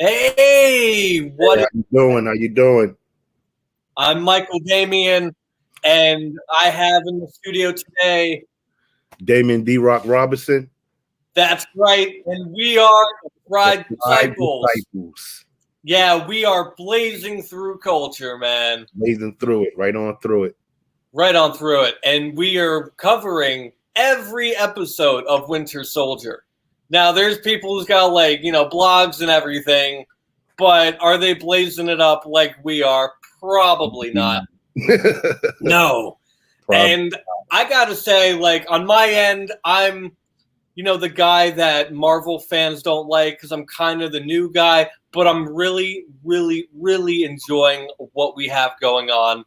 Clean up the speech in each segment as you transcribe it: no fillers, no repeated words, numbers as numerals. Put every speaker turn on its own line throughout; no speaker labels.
Hey, what?
How you doing? How you doing?
I'm Michael Damian, and I have in the studio today.
Damon D. Rock Robinson.
That's right, and we are the Fried Disciples.
Disciples.
Yeah, we are blazing through culture, man.
Blazing through it, right on through it.
Right on through it, and we are covering every episode of Winter Soldier. Now, there's people who's got blogs and everything, but are they blazing it up like we are? Probably not. No. And I gotta say, on my end, I'm, the guy that Marvel fans don't like because I'm kind of the new guy, but I'm really, really, really enjoying what we have going on.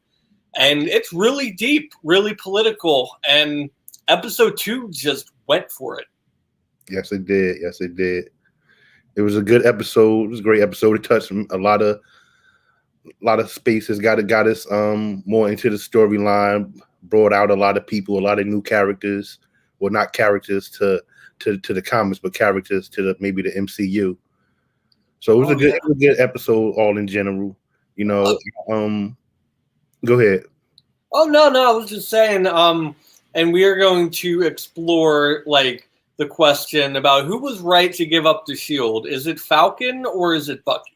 And it's really deep, really political, and episode 2 just went for it.
Yes, it did. Yes, it did. It was a good episode. It was a great episode. It touched a lot of spaces. Got us more into the storyline. Brought out a lot of people, a lot of new characters. Well, not characters to the comics, but characters to maybe the MCU. So it was a good episode all in general. Go ahead.
Oh no, I was just saying. And we are going to explore the question about who was right to give up the shield. Is it Falcon or is it Bucky?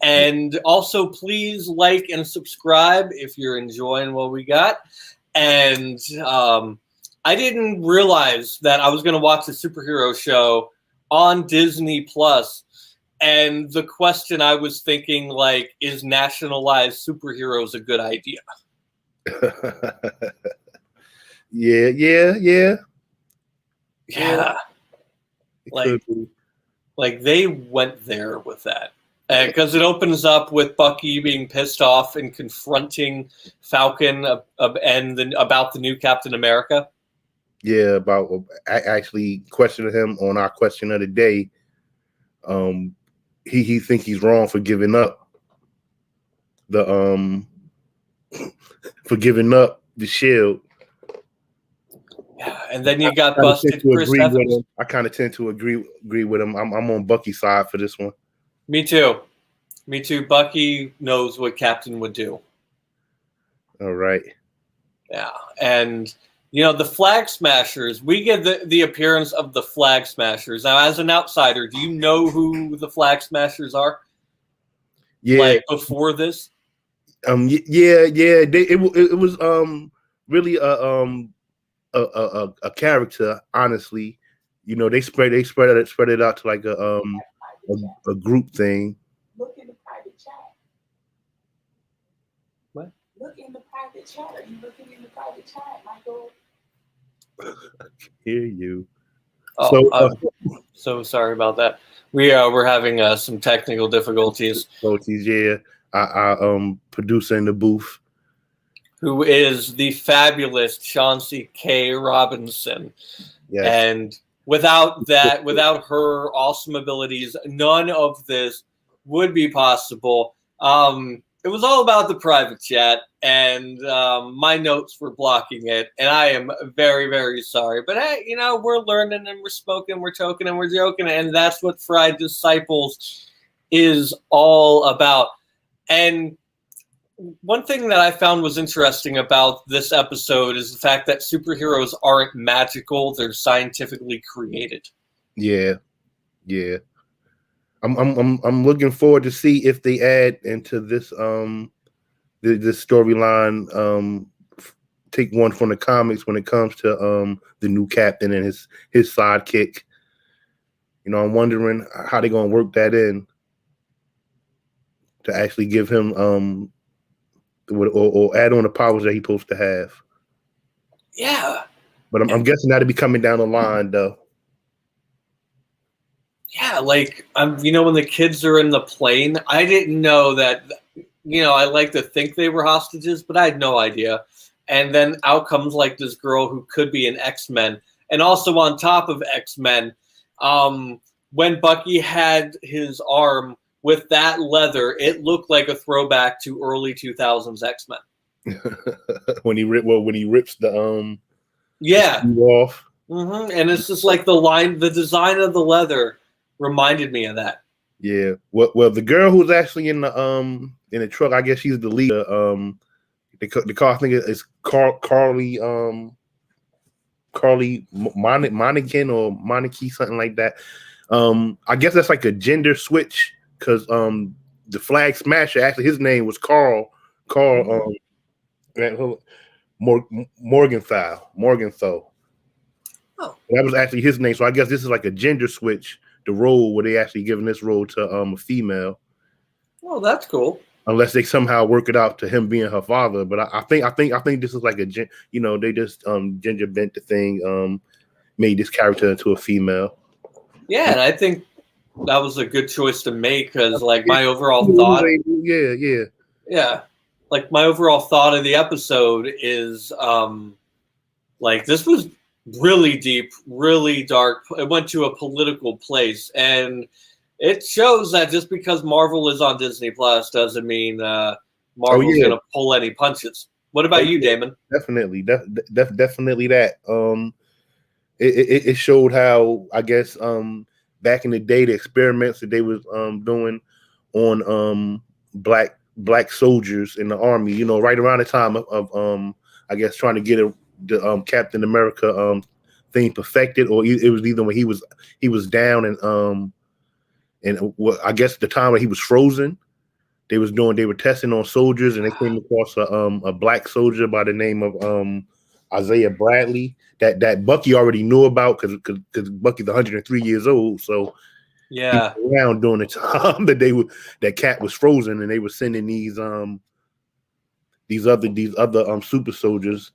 And also, please like and subscribe if you're enjoying what we got. And I didn't realize that I was going to watch a superhero show on Disney Plus. And the question I was thinking, is nationalized superheroes a good idea?
Yeah.
They went there with that. Because it opens up with Bucky being pissed off and confronting Falcon and about the new Captain America.
Yeah, about actually questioning him on our question of the day. He thinks he's wrong for giving up the shield.
Yeah, and then you got busted. Chris Evans.
I kind of tend to agree with him. I'm on Bucky's side for this one.
Me too. Bucky knows what Captain would do.
All right.
Yeah, and the Flag Smashers. We get the appearance of the Flag Smashers. Now, as an outsider, do you know who the Flag Smashers are?
Yeah.
Before this.
Yeah. It was really a character. Honestly, they spread it out to a group thing.
Look in the private chat.
What?
Look in the private chat. Are you looking in the private chat, Michael?
I can hear you.
So sorry about that. We're having some technical difficulties.
Yeah, our producer in the booth,
who is the fabulous Chauncey K. Robinson,
yes.
And without her awesome abilities, none of this would be possible. It was all about the private chat, and my notes were blocking it, and I am very, very sorry. But hey, we're learning and we're smoking, we're toking and we're joking, and that's what Fried Disciples is all about. And one thing that I found was interesting about this episode is the fact that superheroes aren't magical; they're scientifically created.
Yeah. I'm looking forward to see if they add into this this storyline. Take one from the comics when it comes to the new captain and his sidekick. I'm wondering how they're gonna work that in to actually give him or add on the powers that he's supposed to have.
Yeah.
But I'm guessing that'll be coming down the line, though.
Yeah, when the kids are in the plane, I didn't know that, I like to think they were hostages, but I had no idea. And then out comes this girl who could be an X-Men. And also on top of X-Men, when Bucky had his arm with that leather, it looked like a throwback to early 2000s X-Men.
when he rips the
off. Mm-hmm. And it's just the design of the leather reminded me of that.
Yeah. Well, the girl who's actually in the truck, I guess she's the leader. The car, I think it's Carly Monaghan or Monarchy, something like that. I guess that's like a gender switch because the Flag Smasher, actually his name was Carl Morgenthau.
Oh.
That was actually his name. So I guess this is like a gender switch, the role where they actually giving this role to a female.
Oh, that's cool.
Unless they somehow work it out to him being her father, but I think this is like they just ginger bent the thing, made this character into a female.
Yeah, and I think that was a good choice to make because, like, my overall thought, yeah, like my overall thought of the episode is, like, this was really deep, really dark. It went to a political place, and it shows that just because Marvel is on Disney Plus doesn't mean Marvel's going to pull any punches. What about you, Damon?
Definitely that. It showed how, I guess, back in the day, the experiments that they was doing on black soldiers in the army. You know, right around the time of I guess trying to get the Captain America thing perfected, or it was either when he was down and I guess the time when he was frozen, they were testing on soldiers, and they came across a black soldier by the name of Isaiah Bradley that Bucky already knew about because Bucky's 103 years old. So
yeah,
he was around during the time that Cap was frozen, and they were sending these other super soldiers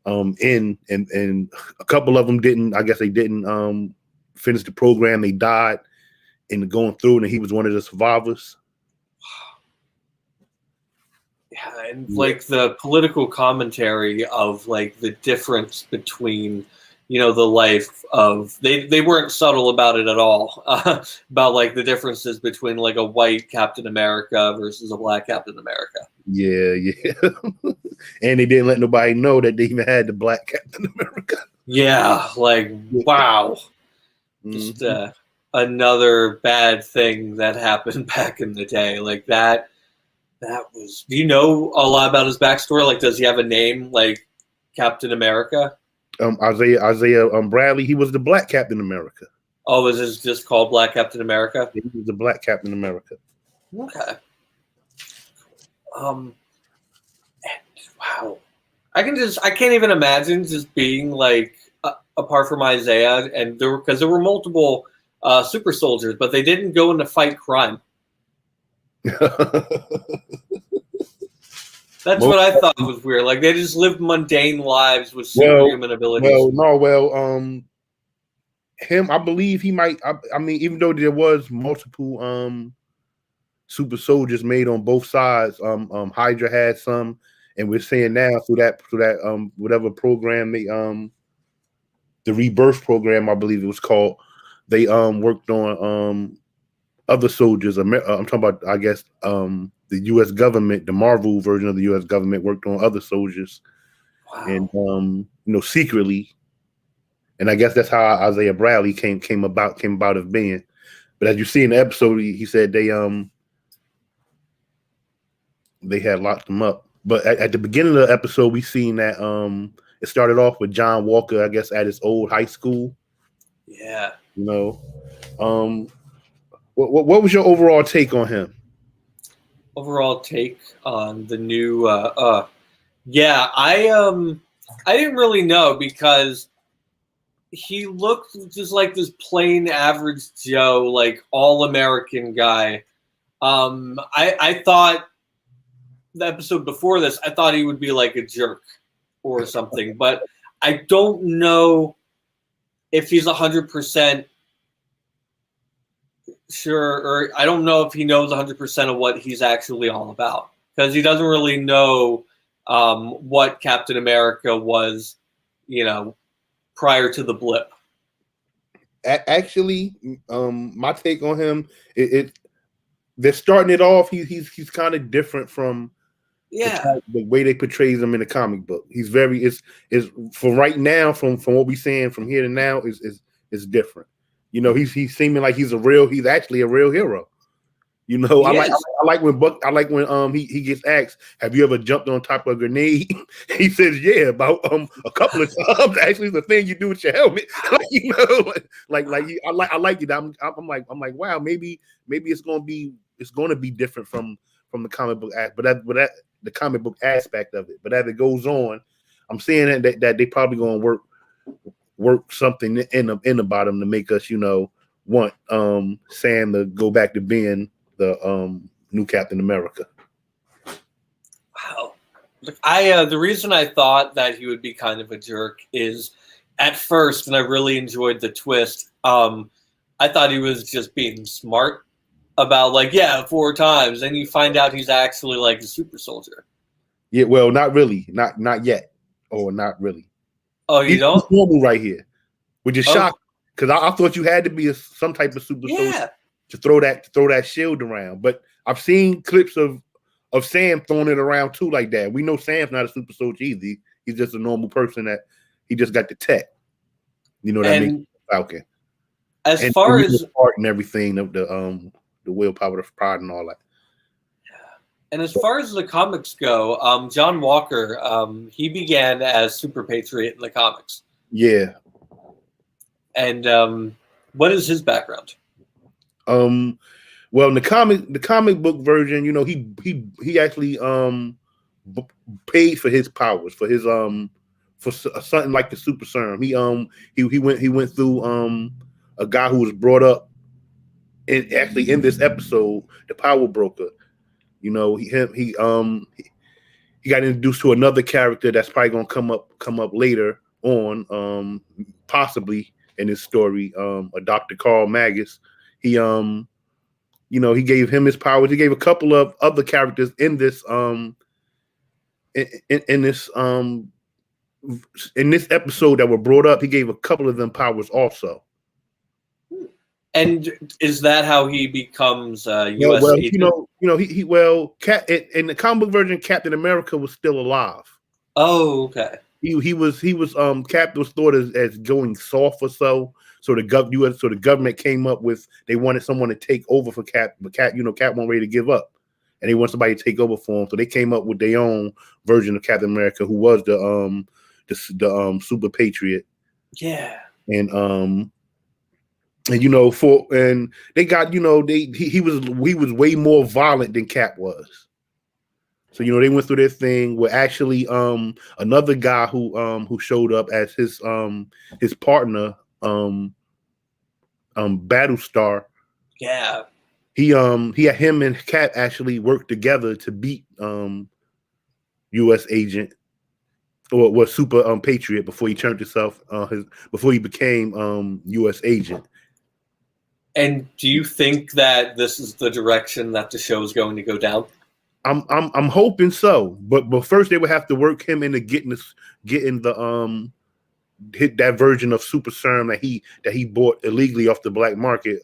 in, and a couple of them didn't. I guess they didn't finish the program. They died in going through, and he was one of the survivors.
Yeah, and like the political commentary of like the difference between, you know, the life of they weren't subtle about it at all, about like the differences between like a white Captain America versus a black Captain America.
Yeah. And they didn't let nobody know that they even had the black Captain America.
Yeah, like wow. Just another bad thing that happened back in the day. Like that was. Do you know a lot about his backstory? Like, does he have a name like Captain America?
Isaiah Bradley. He was the black Captain America.
Oh, is this just called Black Captain America?
He was the black Captain America.
Okay. Wow. I can't even imagine just being like apart from Isaiah, and there were multiple super soldiers, but they didn't go in to fight crime. That's what I thought was weird. Like they just lived mundane lives with superhuman abilities.
Him, I believe he might. I mean, even though there was multiple super soldiers made on both sides, Hydra had some, and we're seeing now through that whatever program the Rebirth program, I believe it was called. They worked on other soldiers. I'm talking about, I guess, the U.S. government, the Marvel version of the U.S. government worked on other soldiers, and secretly. And I guess that's how Isaiah Bradley came about of being. But as you see in the episode, he said they had locked him up. But at the beginning of the episode, we seen that it started off with John Walker, I guess, at his old high school.
Yeah.
What was your overall take on him?
Overall take on the new yeah, I didn't really know because he looked just like this plain average Joe, like all-American guy. I thought the episode before this, I thought he would be like a jerk or something, but I don't know if he's 100% sure, or I don't know if he knows 100% of what he's actually all about because he doesn't really know what Captain America was, prior to the blip.
Actually, my take on him, they're starting it off. He's kind of different from the way they portray him in the comic book. He's very is for right now from what we're seeing from here to now is different. He's seeming like he's actually a real hero. You know, I
Yes.
like when he gets asked, "Have you ever jumped on top of a grenade?" He says, "Yeah, about a couple of times." Actually, the thing you do with your helmet, like, you know, I like it. I'm like, wow, maybe it's gonna be different from the comic book act, but that the comic book aspect of it. But as it goes on, I'm seeing that they probably gonna work something in the bottom to make us, you know, want Sam to go back to being the new Captain America.
Wow. Look, the reason I thought that he would be kind of a jerk is at first, and I really enjoyed the twist. I thought he was just being smart about, like, yeah, 4 times, and you find out he's actually like a super soldier.
Yeah, well, not really, not yet, or not really.
Oh, you
He's
don't?
normal right here, which is
Oh.
shocking because I thought you had to be some type of super soldier to throw that shield around. But I've seen clips of Sam throwing it around too, like that. We know Sam's not a super soldier either. He's just a normal person that he just got the tech. You know, that makes Falcon.
As far as
art and everything of the willpower, the pride, and all that.
And as far as the comics go, John Walker, he began as Super Patriot in the comics.
Yeah.
And what is his background?
Well, in the comic book version, you know, he actually paid for his powers, for his for something like the super serum. He went through a guy who was brought up in this episode, the Power Broker. You know, he got introduced to another character that's probably gonna come up later on, possibly in this story, a Dr. Carl Magus. He you know, he gave him his powers. He gave a couple of other characters in this in this episode that were brought up. He gave a couple of them powers also.
And is that how he becomes U.S. agent?
You know, in the comic book version, Captain America was still alive.
Oh, okay.
He was Captain was thought as going soft or so. So the government came up with, they wanted someone to take over for Cap, but Cap wasn't ready to give up, and they want somebody to take over for him. So they came up with their own version of Captain America, who was the Super Patriot.
Yeah.
And you know, and they got, you know, he was way more violent than Cap was. So, you know, they went through their thing with actually another guy who showed up as his partner, Battlestar.
Yeah.
He had him and Cap actually work together to beat U.S. agent, or was Super Patriot, before he turned himself before he became U.S. agent.
And do you think that this is the direction that the show is going to go down?
I'm hoping so, but first they would have to work him into getting the hit that version of super serum that he bought illegally off the black market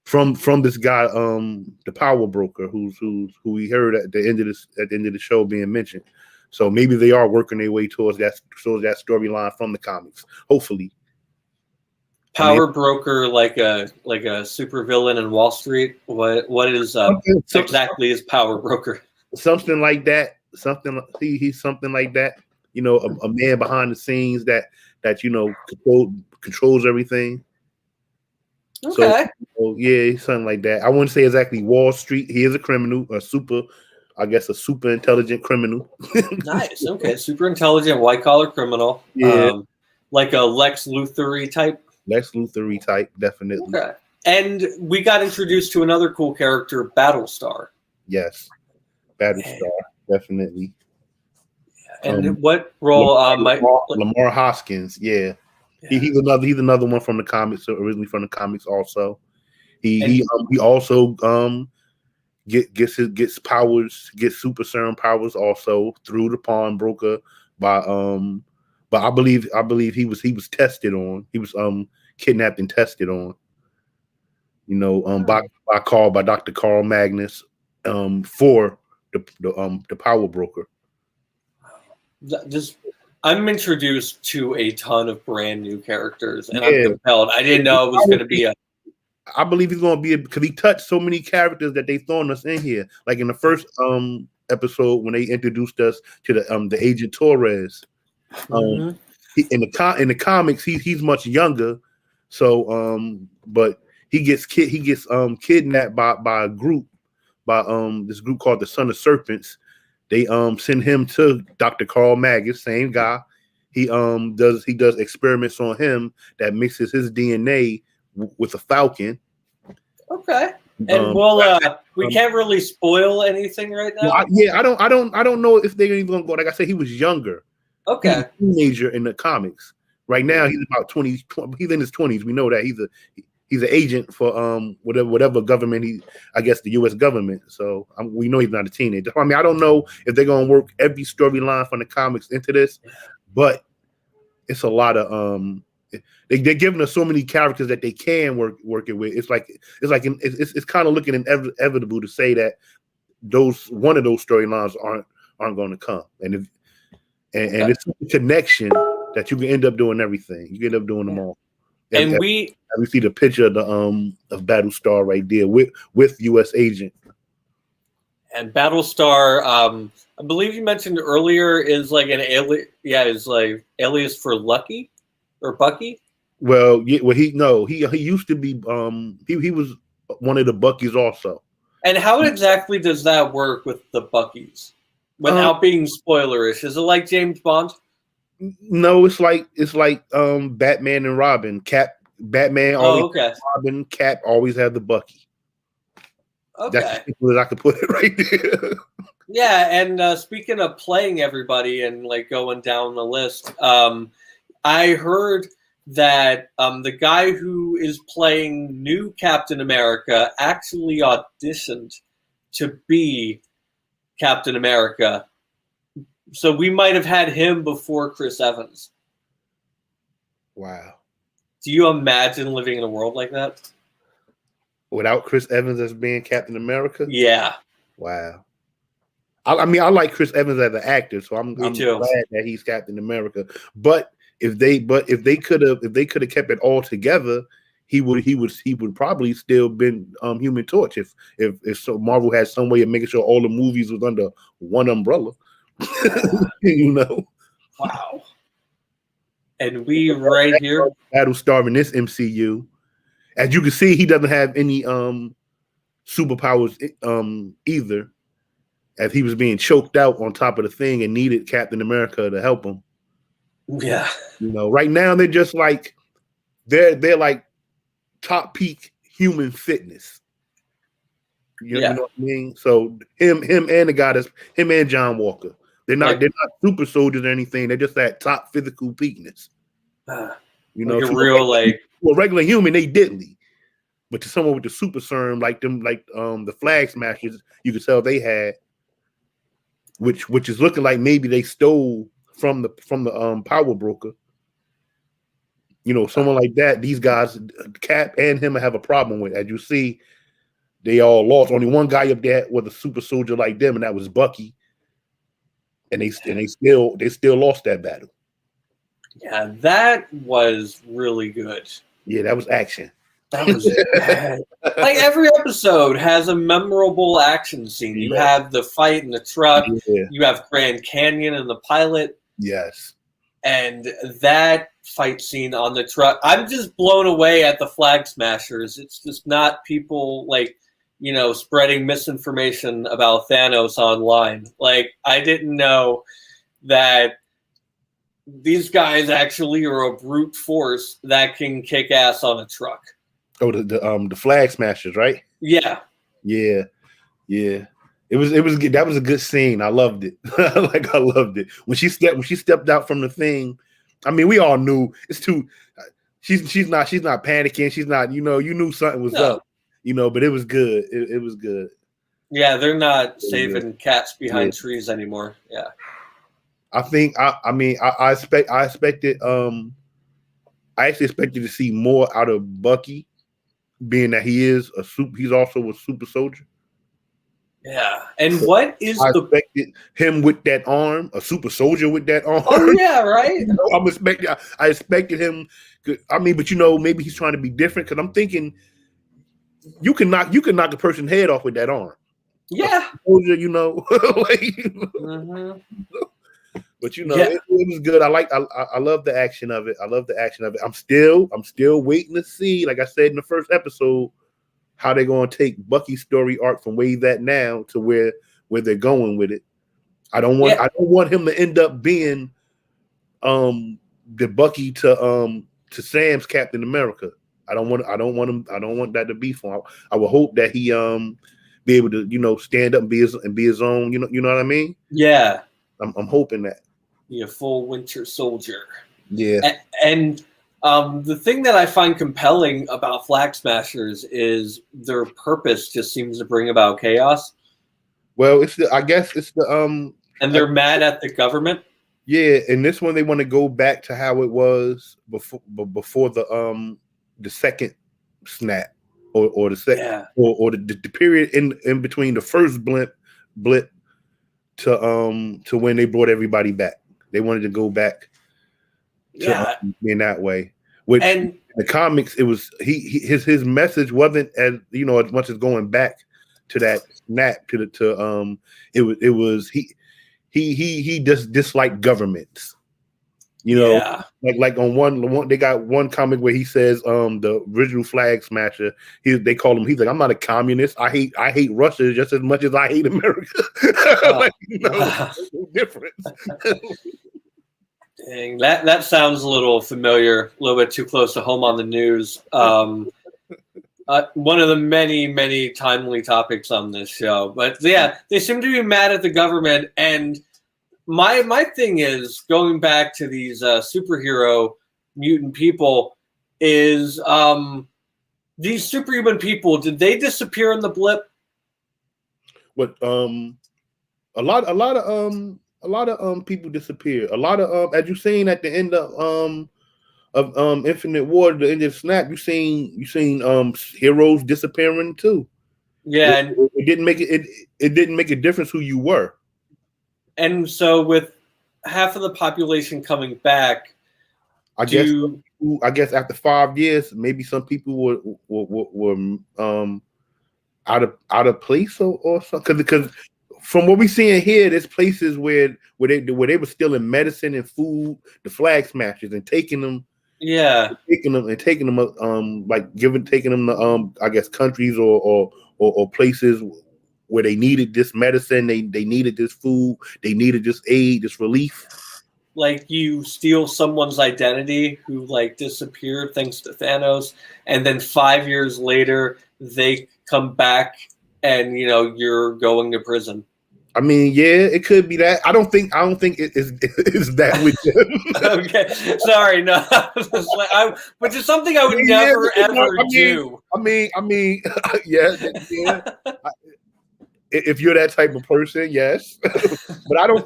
from this guy, the Power Broker, who we heard at the end of the show being mentioned. So maybe they are working their way towards that storyline from the comics, hopefully.
Power Broker, like a super villain in Wall Street. What is exactly is Power Broker?
Something like that. He's something like that. You know, a man behind the scenes that you know controls everything.
Okay.
So yeah, he's something like that. I wouldn't say exactly Wall Street. He is a criminal, a super intelligent criminal.
Nice. Okay, super intelligent white collar criminal.
Yeah.
Like a Lex Luthor-y type.
Lex Luthor type, definitely.
Okay. And we got introduced to another cool character, Battlestar.
Yes. Battlestar, definitely.
And what role
Lamar Hoskins, yeah. He's another one from the comics, originally from the comics also. He also gets powers, gets super serum powers also through the pawnbroker by but I believe he was tested on. He was kidnapped and tested on. You know, by Dr. Carl Magnus for the Power Broker.
I'm introduced to a ton of brand new characters, and I'm compelled. I didn't know it was going to be
I believe he's going to be because he touched so many characters that they thrown us in here. Like in the first episode when they introduced us to the Agent Torres. In the comics, he's much younger. So but he gets kidnapped by a group, by this group called the Son of Serpents. They send him to Dr. Carl Magus, same guy. He does experiments on him that mixes his DNA with a Falcon.
Okay. And we can't really spoil anything right now.
Well, I don't know if they're even gonna go. Like I said, he was younger.
Okay.
He was a teenager in the comics. Right now, he's about 20. He's in his 20s. We know that he's an agent for whatever government I guess the U.S. government. So we know he's not a teenager. I mean, I don't know if they're gonna work every storyline from the comics into this, but it's a lot of they're giving us so many characters that they can work it with. It's kind of looking inevitable to say that one of those storylines aren't going to come, and it's a connection that you can end up doing everything. You can end up doing them all. And we see the picture of of Battlestar right there with U.S. Agent.
And Battlestar, I believe you mentioned earlier, is like an alias. Yeah, is like alias for Lucky or Bucky.
Well, he used to be he was one of the Buckies also.
And how exactly does that work with the Buckies without being spoilerish? Is it like James Bond?
No, it's like Batman and Robin. Batman always Robin. Cap always had the Bucky.
Okay,
that's as simple as I could put it right there.
Yeah, and speaking of playing everybody and like going down the list, I heard that the guy who is playing new Captain America actually auditioned to be Captain America. So we might have had him before Chris Evans.
Wow.
Do you imagine living in a world like that?
Without Chris Evans as being Captain America?
Yeah.
Wow. I mean, I like Chris Evans as an actor, so I'm glad that he's Captain America. But if they could have kept it all together, he would probably still been Human Torch if so Marvel had some way of making sure all the movies was under one umbrella. You know.
Wow. And we right here,
Battlestar in this MCU, as you can see, he doesn't have any superpowers either, as he was being choked out on top of the thing and needed Captain America to help him.
Yeah.
You know, right now they're just like they're like top peak human fitness. You know what I mean? So him and the guy him and John Walker. They're not super soldiers or anything. They're just that top physical peakness. You know,
like a real like
a regular human, they diddly. But to someone with the super serum, like the Flag Smashers, you could tell they had, which is looking like maybe they stole from the Power Broker. You know, someone like that. These guys, Cap and him, have a problem with. As you see, they all lost. Only one guy up there was a super soldier like them, and that was Bucky. And they still lost that battle. Yeah,
that was really good.
Yeah, that was action.
That was like every episode has a memorable action scene. You have the fight in the truck. Yeah. You have Grand Canyon and the pilot.
Yes.
And that fight scene on the truck, I'm just blown away at the Flag Smashers. It's just not people like, you know, spreading misinformation about Thanos online. Like, I didn't know that these guys actually are a brute force that can kick ass on a truck.
Oh, the Flag Smashers, right?
Yeah.
Yeah. Yeah. It was that was a good scene. I loved it. I loved it. When she stepped out from the thing, I mean, we all knew it's too she's not panicking. She's not, you knew something was up. You know, but it was good. It was good.
Yeah, they're not saving cats behind trees anymore. Yeah.
I think I expected I actually expected to see more out of Bucky, being that he's also a super soldier.
Yeah. And what is
I expected him with that arm, a super soldier with that arm.
Oh yeah, right.
I expected him. I mean, but maybe he's trying to be different, because I'm thinking you can knock a person's head off with that arm.
Yeah.
You know, like,
Mm-hmm.
but you know, it was good. I love the action of it. I'm still waiting to see, like I said in the first episode, how they're going to take Bucky's story arc from where he's at now to where they're going with it. I don't want him to end up being the Bucky to Sam's Captain America. I don't want that to be for him. I would hope that he be able to, you know, stand up and be his own, you know what I mean?
Yeah.
I'm hoping that.
Be a full Winter Soldier.
Yeah.
And the thing that I find compelling about Flag Smashers is their purpose just seems to bring about chaos.
Well, I guess it's the
and they're mad at the government.
Yeah, and this one they want to go back to how it was before the second snap or the second or the period in between the first blip to when they brought everybody back. They wanted to go back to in that way. Which in the comics, it was his message wasn't as, you know, as much as going back to that snap it was he just disliked governments. You know, like on one they got one comic where he says the original Flag Smasher, they call him, he's like, I'm not a communist. I hate Russia just as much as I hate America. Like, you know, no difference.
Dang, that sounds a little familiar, a little bit too close to home on the news. One of the many timely topics on this show. But yeah, they seem to be mad at the government. And my thing is, going back to these superhero mutant people, is these superhuman people, did they disappear in the blip?
What a lot of people disappear. A lot of as you've seen at the end of Infinite War, the end of Snap, you seen heroes disappearing too.
Yeah,
it didn't make it didn't make a difference who you were. And
so with half of the population coming back,
I guess after 5 years, maybe some people were out of place or something. Because from what we see in here, there's places where they were stealing medicine and food, the Flag Smashers, and taking them. Yeah, taking them taking them to I guess countries or places where they needed this medicine, they needed this food, they needed this aid, this relief.
Like, you steal someone's identity who like disappeared thanks to Thanos, and then 5 years later they come back and, you know, you're going to prison.
I mean, yeah, it could be that. I don't think it is that with them. Okay, sorry, no,
but it's something I would never ever do.
I mean, yeah. If you're that type of person, yes, but I don't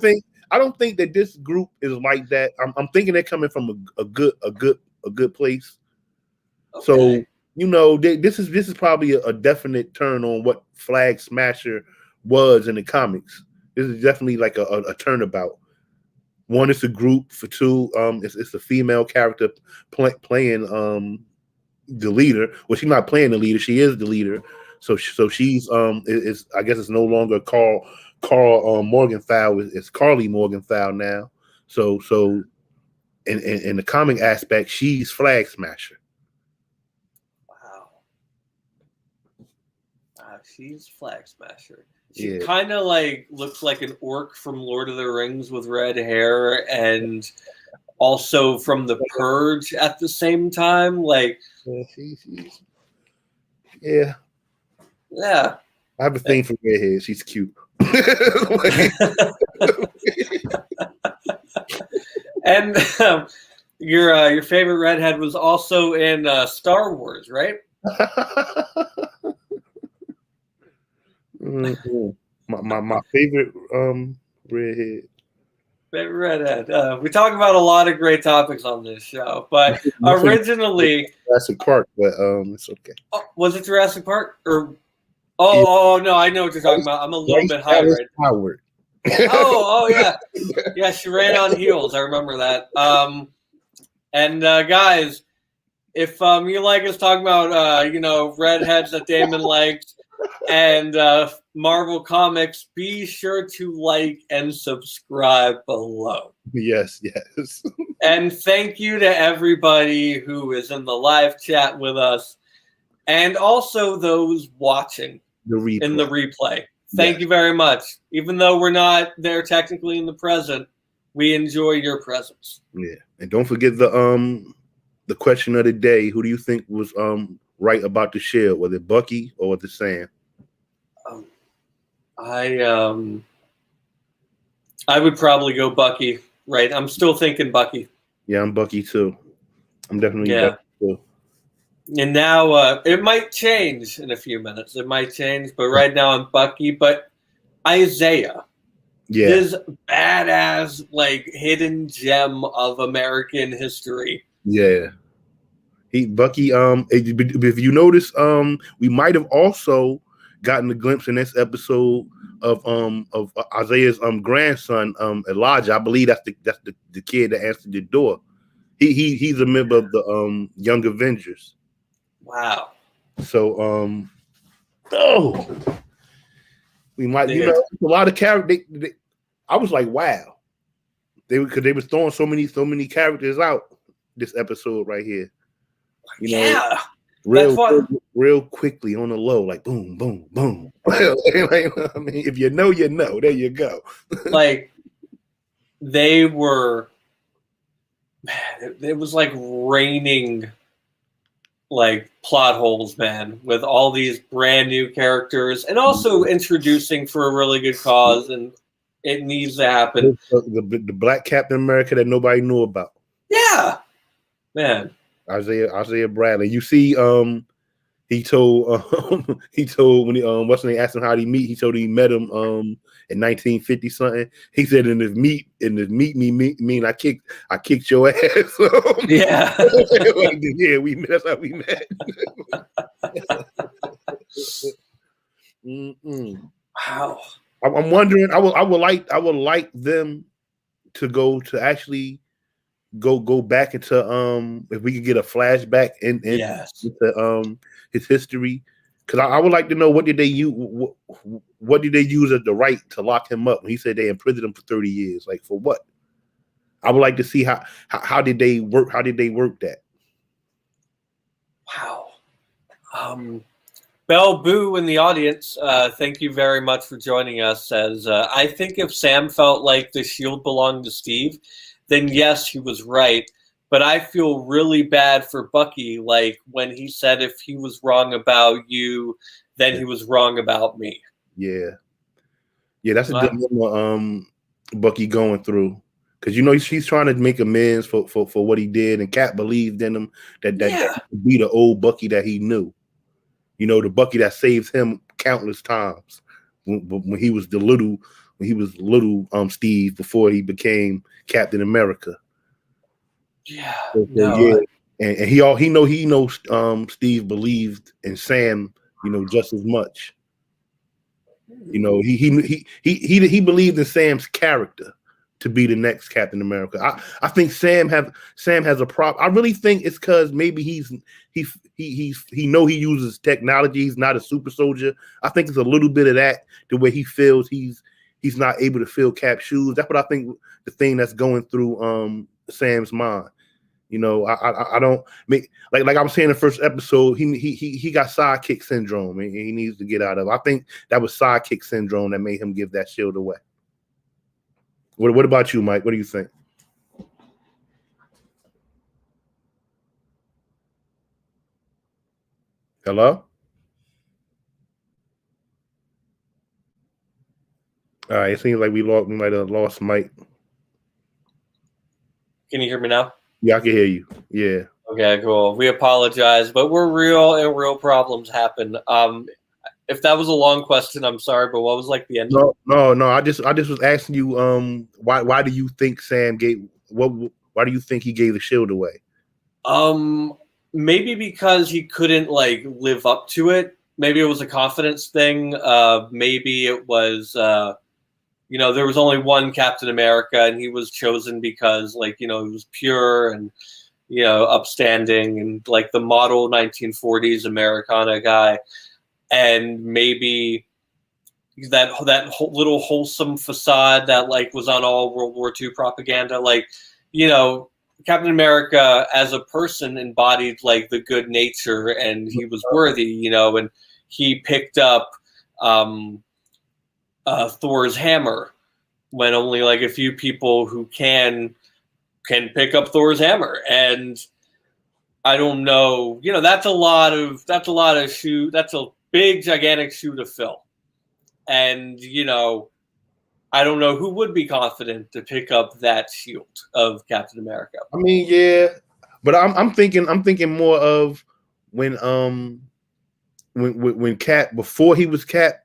think that this group is like that. I'm thinking they're coming from a good place. Okay. So, you know, this is probably a definite turn on what Flag Smasher was in the comics. This is definitely like a turnabout. One, it's a group. For two, it's a female character playing the leader. Well, she's not playing the leader; she is the leader. So she's is I guess it's no longer Carl Morgenthau. It's Carly Morgenthau now. So in the comic aspect, she's Flag Smasher.
She's Flag Smasher. She kind of like looks like an orc from Lord of the Rings with red hair, and also from The Purge at the same time. Like,
yeah. I have a thing for redhead. She's cute.
And your favorite redhead was also in Star Wars, right?
My favorite redhead.
Favorite redhead. We talk about a lot of great topics on this show, but originally
Jurassic Park, but it's okay.
Oh, was it Jurassic Park or? Oh no, I know what you're talking about. I'm a little bit high right now.
Howard.
Oh yeah, she ran on heels. I remember that. And guys, If you like us talking about redheads that Damon likes and Marvel Comics, be sure to like and subscribe below.
Yes.
And thank you to everybody who is in the live chat with us, and also those watching in the replay. Thank you very much. Even though we're not there technically in the present, we enjoy your presence.
Yeah, and don't forget the question of the day. Who do you think was right about the shield? Was it Bucky or was it Sam?
I would probably go Bucky. Right, I'm still thinking Bucky.
Yeah, I'm Bucky too. I'm definitely Bucky too.
And now it might change in a few minutes. It might change, but right now I'm Bucky. But Isaiah, this badass hidden gem of American history.
Yeah. Bucky. If you notice, we might have also gotten a glimpse in this episode of Isaiah's grandson, Elijah. I believe that's the kid that answered the door. He's a member of the Young Avengers.
Wow.
So we might a lot of characters. I was like, wow, because they was throwing so many characters out this episode right here. Real quickly on the low, like boom, boom, boom. I mean, if you know, you know. There you go.
They were, man, it was like raining plot holes, man, with all these brand new characters and also introducing for a really good cause, and it needs to happen.
The Black Captain America that nobody knew about.
Yeah, man.
Isaiah Bradley. You see, he told when he what's his name asked him how he meet. He told him he met him in 1950 something. He said in his meet me I kicked your ass.
Yeah.
Yeah, that's how we met.
Wow.
I'm wondering. I would like them to actually go back into if we could get a flashback into his history, because I would like to know what did they use as the right to lock him up when he said they imprisoned him for 30 years, like for what? I would like to see how did they work that.
Wow. Bell Boo in the audience, thank you very much for joining us. Says I think if Sam felt like the shield belonged to Steve, then yes, he was right. But I feel really bad for Bucky, when he said if he was wrong about you, then he was wrong about me.
Yeah, that's a dilemma Bucky going through, because she's trying to make amends for what he did, and Cap believed in him that could be the old Bucky that he knew. The Bucky that saved him countless times when he was little Steve before he became Captain America.
Yeah.
And he knows Steve believed in Sam, just as much. He believed in Sam's character to be the next Captain America. I think Sam has a problem. I really think it's because maybe he uses technology. He's not a super soldier. I think it's a little bit of that, the way he feels he's not able to fill Cap's shoes. That's what I think the thing that's going through Sam's mind. I don't make like I was saying in the first episode, he got sidekick syndrome and he needs to get out of it. I think that was sidekick syndrome that made him give that shield away. What about you, Mike? What do you think? Hello? All right, it seems like we might have lost Mike.
Can you hear me now?
Yeah, I can hear you. Yeah.
Okay, cool. We apologize, but we're real and real problems happen. If that was a long question, I'm sorry, but what was the end?
No. I just was asking you why do you think Sam gave why do you think he gave the shield away?
Maybe because he couldn't live up to it. Maybe it was a confidence thing. Maybe it was there was only one Captain America, and he was chosen because he was pure, and upstanding and like the model 1940s Americana guy, and maybe that little wholesome facade that like was on all World War II propaganda, like Captain America as a person embodied like the good nature, and he was worthy, and he picked up Thor's hammer when only like a few people who can pick up Thor's hammer. And I don't know, that's a big gigantic shoe to fill. And I don't know who would be confident to pick up that shield of Captain America.
I mean, yeah, but I'm thinking more of when Cap, before he was Cap,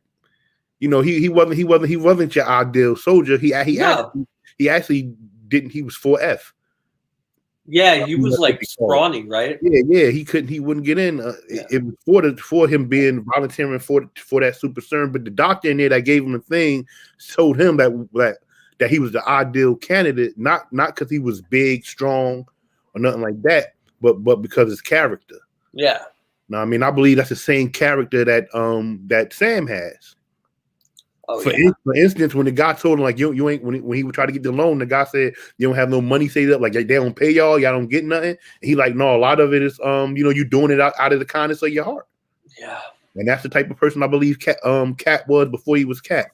he wasn't your ideal soldier. He actually didn't. He was 4F.
Yeah, he was like scrawny, right?
Yeah, he wouldn't get in. It was for him being volunteering for that super serum, but the doctor in there that gave him the thing told him that he was the ideal candidate, not because he was big, strong, or nothing like that, but because his character.
Yeah.
Now, I mean, I believe that's the same character that Sam has.
Oh,
for instance, when the guy told him like you ain't when he would try to get the loan, the guy said you don't have no money saved up, like they don't pay y'all don't get nothing. And he like, no, a lot of it is you doing it out of the kindness of your heart.
Yeah,
and that's the type of person I believe Cap was before he was Cap.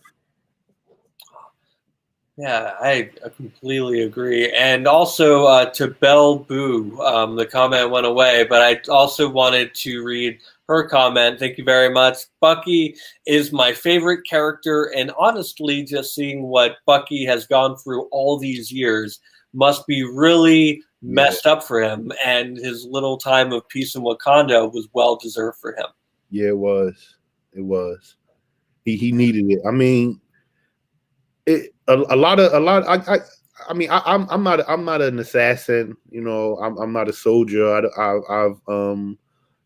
Yeah, I completely agree. And also to Belle Boo, the comment went away, but I also wanted to read her comment. Thank you very much. Bucky is my favorite character, and honestly, just seeing what Bucky has gone through all these years must be really messed up for him, and his little time of peace in Wakanda was well deserved for him.
Yeah, it was. He needed it. I mean, I'm not an assassin. I'm not a soldier. I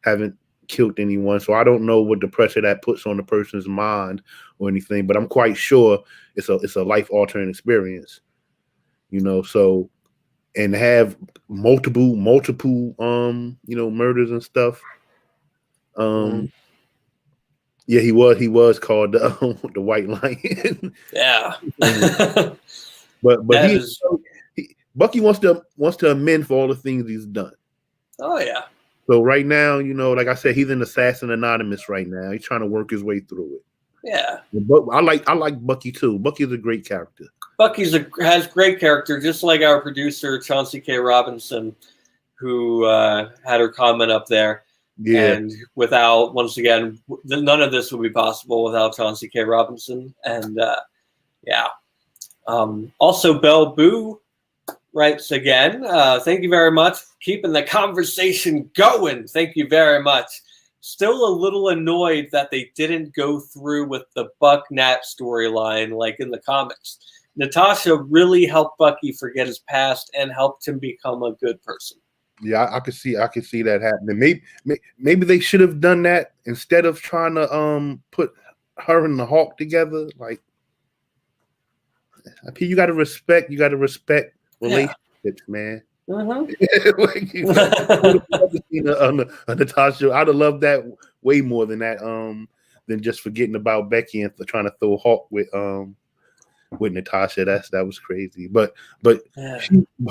haven't killed anyone, so I don't know what the pressure that puts on the person's mind or anything. But I'm quite sure it's a life altering experience. So and have multiple murders and stuff. Yeah, he was called the White Lion.
Yeah.
but Bucky wants to amend for all the things he's done.
Oh yeah.
So right now, like I said, he's an assassin anonymous right now. He's trying to work his way through it.
Yeah.
But I like Bucky too. Bucky's a great character.
Has great character, just like our producer Chauncey K. Robinson, who had her comment up there.
Yeah.
And without, once again, none of this would be possible without Chauncey K. Robinson. And also Belle Boo writes again, thank you very much for keeping the conversation going. Thank you very much. Still a little annoyed that they didn't go through with the Buck Nat storyline like in the comics. Natasha really helped Bucky forget his past and helped him become a good person.
Yeah, I could see that happening. Maybe they should have done that instead of trying to put her and the Hawk together. Like, you got to respect relationships, man. Natasha, I'd have loved that way more than that. Than just forgetting about Becky and trying to throw Hawk with Natasha. That was crazy. But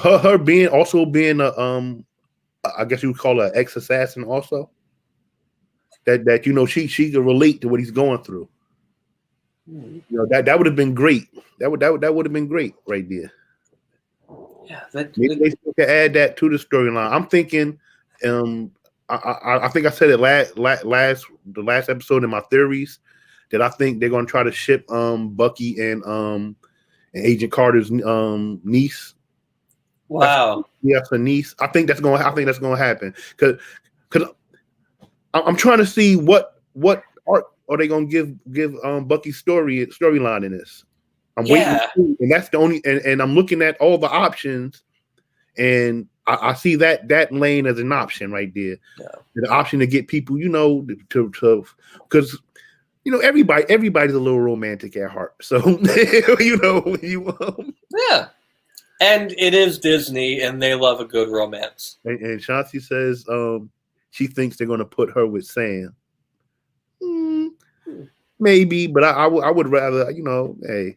her being a I guess you would call her ex-assassin also. That she could relate to what he's going through. That would have been great. That would have been great right there.
Yeah,
maybe they could add that to the storyline. I'm thinking, I think I said it the last episode in my theories that I think they're going to try to ship Bucky and Agent Carter's niece.
Wow.
Yes, a niece. I think that's going to happen because I'm trying to see what arc are they going to give Bucky's storyline in this. I'm waiting to see, and that's the only. And I'm looking at all the options, and I see that lane as an option right there.
Yeah. The
option to get people, to because everybody's a little romantic at heart. So
yeah. And it is Disney, and they love a good romance.
And Chauncey says she thinks they're going to put her with Sam. Maybe, but I would rather, hey.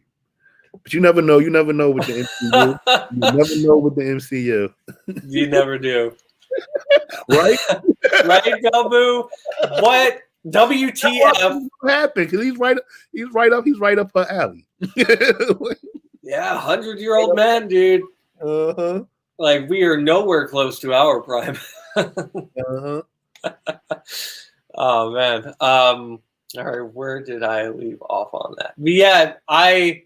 But you never know. You never know with the MCU. You never know with the MCU.
You never do.
Right?
Right, Belboo? What? WTF?
What happened? Because he's right up her alley.
Yeah, 100-year-old man, dude.
Uh-huh.
Like, we are nowhere close to our prime.
Uh-huh.
Oh, man. All right, where did I leave off on that? But yeah, I'm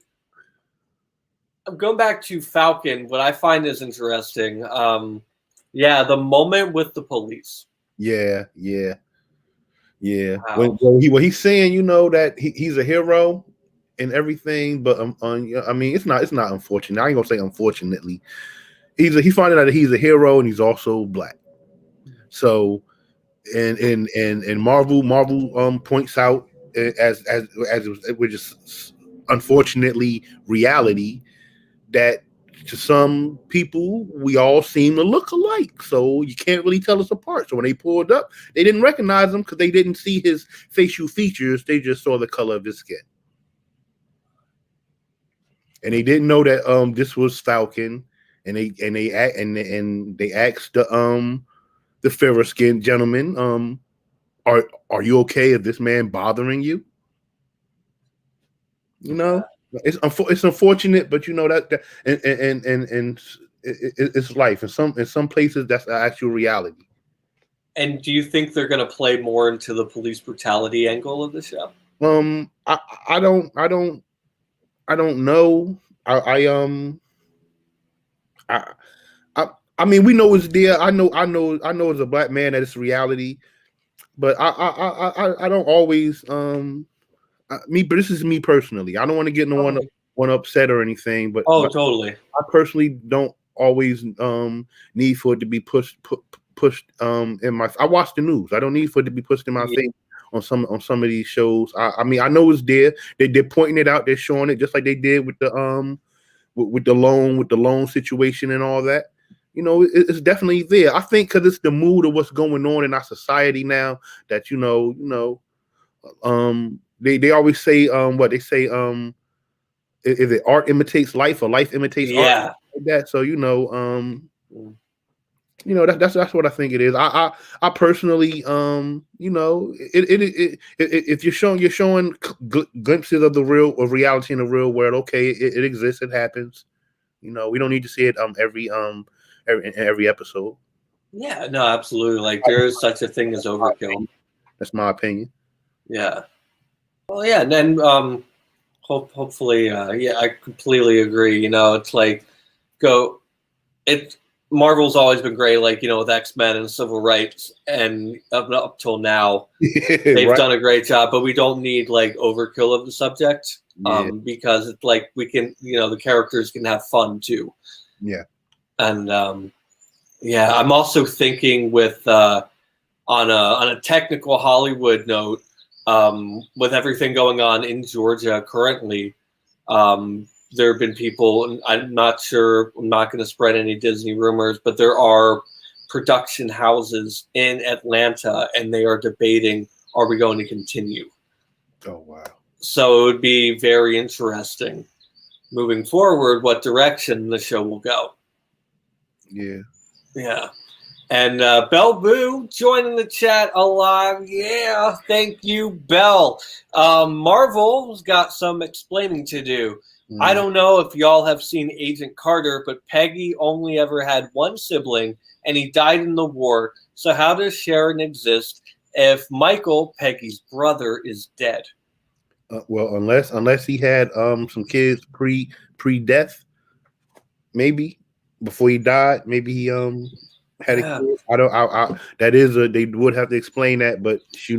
going back to Falcon. What I find is interesting. The moment with the police.
Yeah.
Wow.
When he's saying, that he's a hero and everything, but I mean, it's not unfortunate. I ain't gonna say unfortunately. He's finding out that he's a hero and he's also black. So, and Marvel points out as which is unfortunately reality that to some people we all seem to look alike, so you can't really tell us apart. So when they pulled up, they didn't recognize him because they didn't see his facial features, they just saw the color of his skin, and they didn't know that this was Falcon. And they asked the fairer skinned gentleman, are you okay if this man bothering you? It's unfortunate, but that and it's life. In some places, that's the actual reality.
And do you think they're going to play more into the police brutality angle of the show?
I don't know. I mean, we know it's there. I know as a black man that it's reality, but I don't always but this is me personally. I don't want to get no one upset or anything, but
totally.
I personally don't always need for it to be pushed in my. I watch the news. I don't need for it to be pushed in my face on some of these shows. I mean, I know it's there. They're pointing it out. They're showing it just like they did with the with the loan situation and all that. It's definitely there. I think because it's the mood of what's going on in our society now that they always say what they say is it art imitates life or life imitates art, like that. So that's what I think it is. I personally if you're showing glimpses of reality in the real world, okay, it exists, it happens. We don't need to see it every episode.
Yeah, no, absolutely. Like there is such a thing as overkill.
That's my opinion.
Yeah. Well, yeah, and then hopefully, I completely agree. It's like Marvel's always been great, like with X-Men and civil rights, and up till now, they've done a great job. But we don't need like overkill of the subject, because it's like we can, the characters can have fun too.
Yeah.
And I'm also thinking with on a technical Hollywood note, with everything going on in Georgia currently, there have been people, and I'm not sure, I'm not going to spread any Disney rumors, but there are production houses in Atlanta, and they are debating, are we going to continue?
Oh, wow.
So it would be very interesting moving forward what direction the show will go.
Yeah.
Yeah. And Belle Boo joining the chat alive. Yeah, thank you, Belle. Marvel's got some explaining to do. I don't know if y'all have seen Agent Carter, but Peggy only ever had one sibling, and he died in the war. So how does Sharon exist if Michael, Peggy's brother, is dead?
Well, unless he had some kids pre-death, maybe before he died, maybe he had a kid. They would have to explain that, but this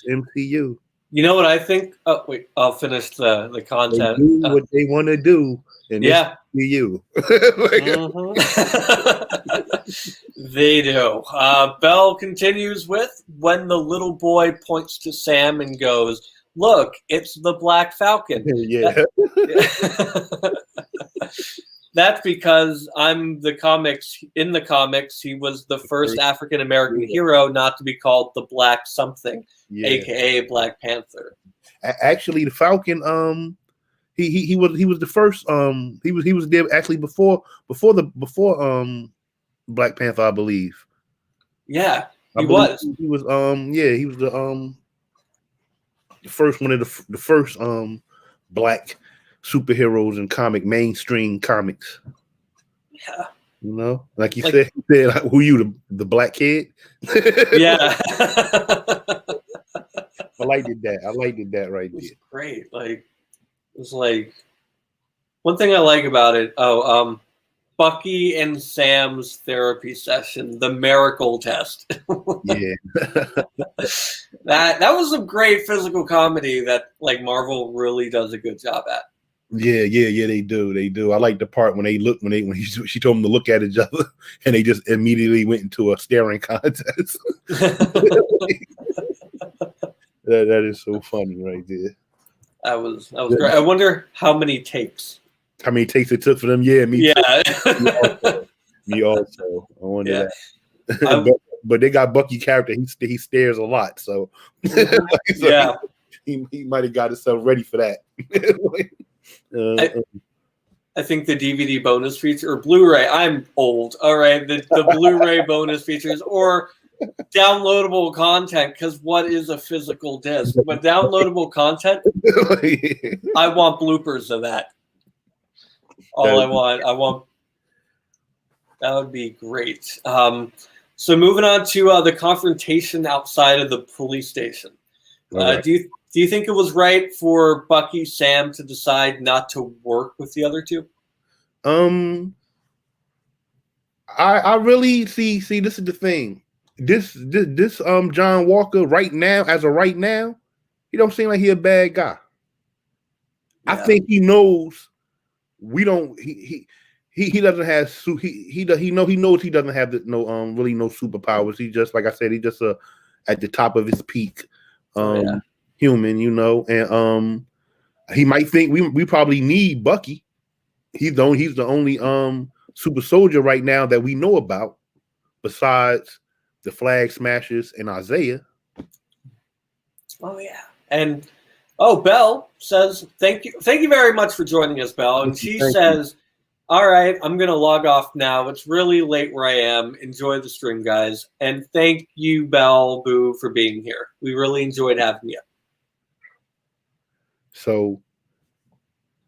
MCU. You
know what I think? Oh, wait, I'll finish the content.
They do what they want to do, and MCU.
They do. Belle continues with, when the little boy points to Sam and goes, "Look, it's the Black Falcon."
Yeah.
That's because in the comics, he was the first African American hero not to be called the Black something, aka Black Panther.
Actually, the Falcon, he was the first. He was there actually before Black Panther, I believe.
Yeah,
he was. He was he was the first one of the first black superheroes in mainstream comics.
Yeah.
You know, like you said, like, who you, the black kid?
Yeah.
I liked that right there.
Great. Like, it's like one thing I like about it. Bucky and Sam's therapy session, the miracle test.
Yeah.
that was a great physical comedy that like Marvel really does a good job at.
Yeah, they do. I like the part when she told them to look at each other and they just immediately went into a staring contest. that is so funny right there.
That was great. I wonder how many takes.
How many takes it took for them? Yeah, me
too.
Me also. I wonder that. But they got Bucky character. He stares a lot, so
yeah,
he might have got himself ready for that.
I think the DVD bonus feature or Blu-ray. I'm old. All right, the Blu-ray bonus features or downloadable content. Because what is a physical disc? But downloadable content. I want bloopers of that. I want. That would be great. So moving on to the confrontation outside of the police station. Right. Do you think it was right for Bucky Sam to decide not to work with the other two?
I really see. This is the thing. This John Walker right now, he don't seem like he a bad guy. Yeah. I think he knows. We don't. He doesn't have. He knows he doesn't have really no superpowers. He just, like I said, he just at the top of his peak. Human, and he might think we probably need Bucky. He's the only super soldier right now that we know about, besides the Flag Smashers and Isaiah.
Oh yeah, and Belle says thank you very much for joining us, Belle, and she says, all right, I'm gonna log off now. It's really late where I am. Enjoy the stream, guys, and thank you, Belle Boo, for being here. We really enjoyed having you.
So,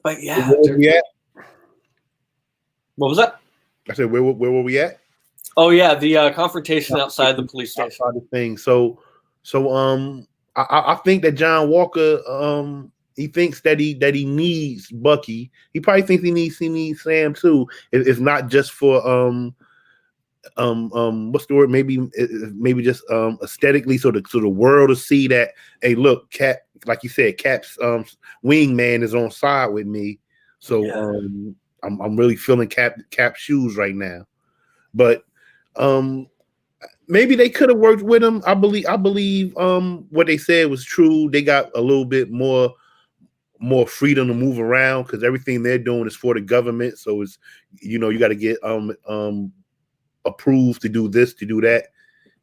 but yeah,
where were we at?
What was that?
I said, where were we at?
Oh yeah, the confrontation outside the police station.
Outside the thing. So, I think that John Walker, he thinks that he needs Bucky. He probably thinks he needs Sam too. It's not just for what's the word? Maybe just aesthetically, so the world to see that, hey, look, Cap, like you said, Cap's wingman is on side with me. So I'm really feeling Cap's shoes right now. But maybe they could have worked with him. I believe what they said was true. They got a little bit more freedom to move around because everything they're doing is for the government. So it's, you got to get approved to do this, to do that.